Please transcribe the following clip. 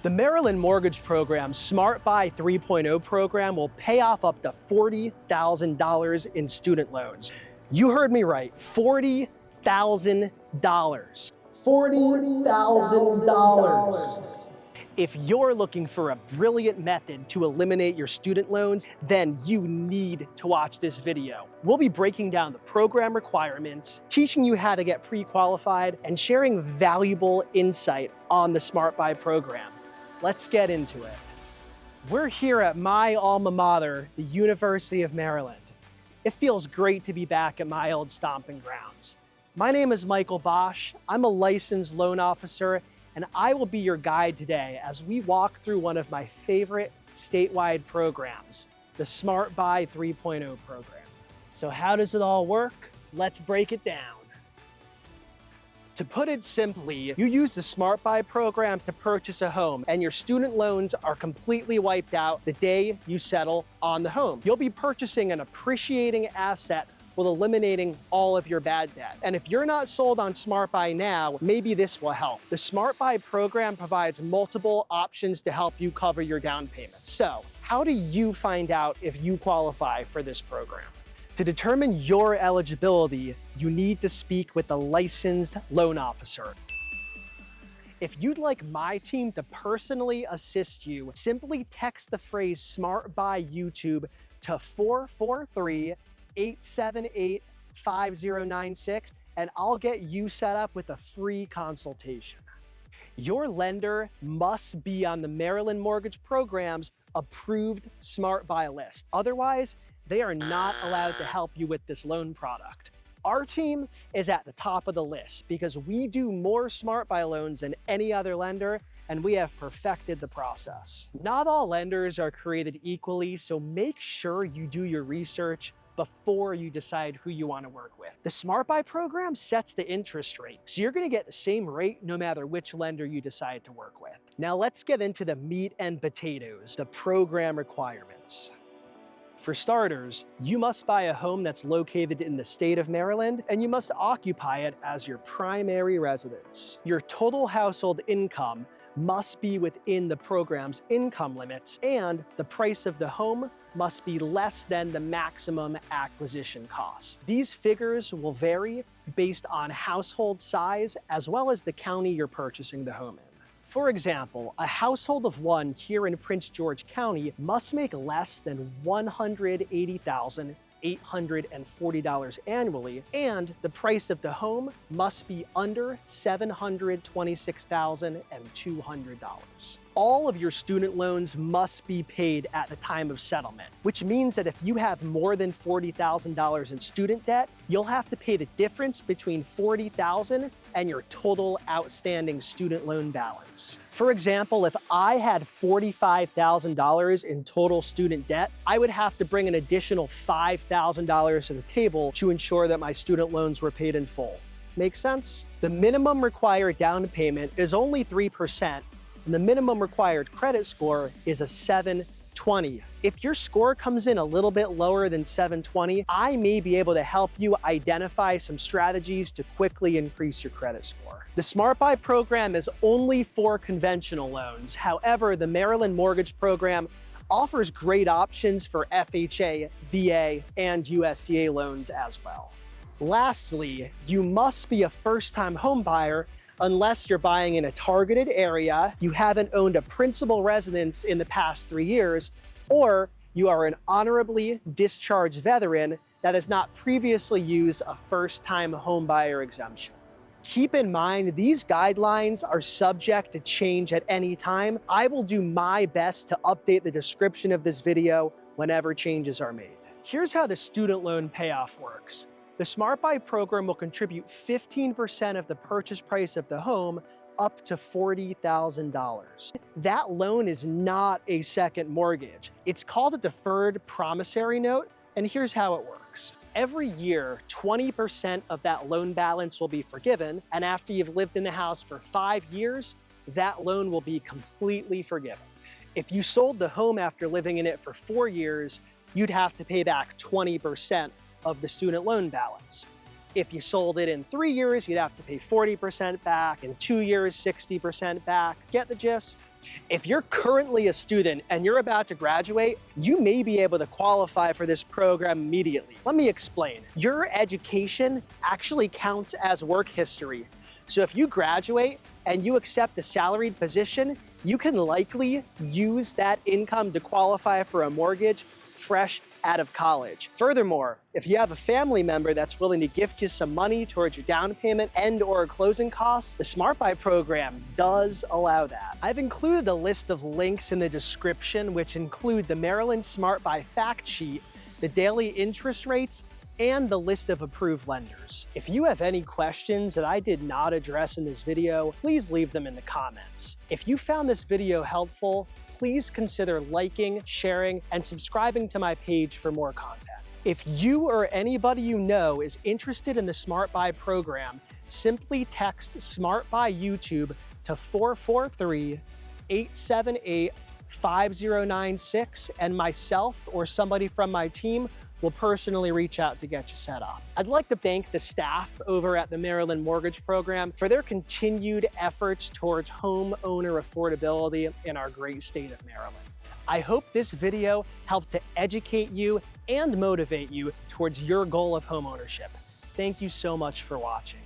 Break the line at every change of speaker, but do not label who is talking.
The Maryland Mortgage Program's SmartBuy 3.0 program will pay off up to $40,000 in student loans. You heard me right, $40,000. $40,000. If you're looking for a brilliant method to eliminate your student loans, then you need to watch this video. We'll be breaking down the program requirements, teaching you how to get pre-qualified, and sharing valuable insight on the SmartBuy program. Let's get into it. We're here at my alma mater, the University of Maryland. It feels great to be back at my old stomping grounds. My name is Michael Bosch. I'm a licensed loan officer, and I will be your guide today as we walk through one of my favorite statewide programs, the SmartBuy 3.0 program. So how does it all work? Let's break it down. To put it simply, you use the SmartBuy program to purchase a home, and your student loans are completely wiped out the day you settle on the home. You'll be purchasing an appreciating asset while eliminating all of your bad debt. And if you're not sold on SmartBuy now, maybe this will help. The SmartBuy program provides multiple options to help you cover your down payment. So, how do you find out if you qualify for this program? To determine your eligibility, you need to speak with a licensed loan officer. If you'd like my team to personally assist you, simply text the phrase SmartBuy YouTube to 443-878-5096, and I'll get you set up with a free consultation. Your lender must be on the Maryland Mortgage Program's approved SmartBuy list. Otherwise, they are not allowed to help you with this loan product. Our team is at the top of the list because we do more SmartBuy loans than any other lender, and we have perfected the process. Not all lenders are created equally, so make sure you do your research before you decide who you want to work with. The SmartBuy program sets the interest rate, so you're going to get the same rate no matter which lender you decide to work with. Now let's get into the meat and potatoes, the program requirements. For starters, you must buy a home that's located in the state of Maryland, and you must occupy it as your primary residence. Your total household income must be within the program's income limits, and the price of the home must be less than the maximum acquisition cost. These figures will vary based on household size as well as the county you're purchasing the home in. For example, a household of one here in Prince George County must make less than $180,840 annually, and the price of the home must be under $726,200. All of your student loans must be paid at the time of settlement, which means that if you have more than $40,000 in student debt, you'll have to pay the difference between $40,000 and your total outstanding student loan balance. For example, if I had $45,000 in total student debt, I would have to bring an additional $5,000 to the table to ensure that my student loans were paid in full. Make sense? The minimum required down payment is only 3%, and the minimum required credit score is a 720. If your score comes in a little bit lower than 720, I may be able to help you identify some strategies to quickly increase your credit score. The SmartBuy program is only for conventional loans. However, the Maryland Mortgage Program offers great options for FHA, VA, and USDA loans as well. Lastly, you must be a first-time home buyer unless you're buying in a targeted area, you haven't owned a principal residence in the past 3 years, or you are an honorably discharged veteran that has not previously used a first-time home buyer exemption. Keep in mind, these guidelines are subject to change at any time. I will do my best to update the description of this video whenever changes are made. Here's how the student loan payoff works. The SmartBuy program will contribute 15% of the purchase price of the home up to $40,000. That loan is not a second mortgage. It's called a deferred promissory note, and here's how it works. Every year, 20% of that loan balance will be forgiven, and after you've lived in the house for 5 years, that loan will be completely forgiven. If you sold the home after living in it for 4 years, you'd have to pay back 20% of the student loan balance. If you sold it in 3 years, you'd have to pay 40% back. In 2 years, 60% back. Get the gist? If you're currently a student and you're about to graduate, you may be able to qualify for this program immediately. Let me explain. Your education actually counts as work history. So if you graduate and you accept a salaried position, you can likely use that income to qualify for a mortgage fresh out of college. Furthermore, if you have a family member that's willing to gift you some money towards your down payment and or closing costs, the SmartBuy program does allow that. I've included a list of links in the description, which include the Maryland SmartBuy fact sheet, the daily interest rates, and the list of approved lenders. If you have any questions that I did not address in this video, please leave them in the comments. If you found this video helpful, please consider liking, sharing, and subscribing to my page for more content. If you or anybody you know is interested in the SmartBuy program, simply text SmartBuy YouTube to 443-878-5096, and myself or somebody from my team will personally reach out to get you set up. I'd like to thank the staff over at the Maryland Mortgage Program for their continued efforts towards home owner affordability in our great state of Maryland. I hope this video helped to educate you and motivate you towards your goal of home ownership. Thank you so much for watching.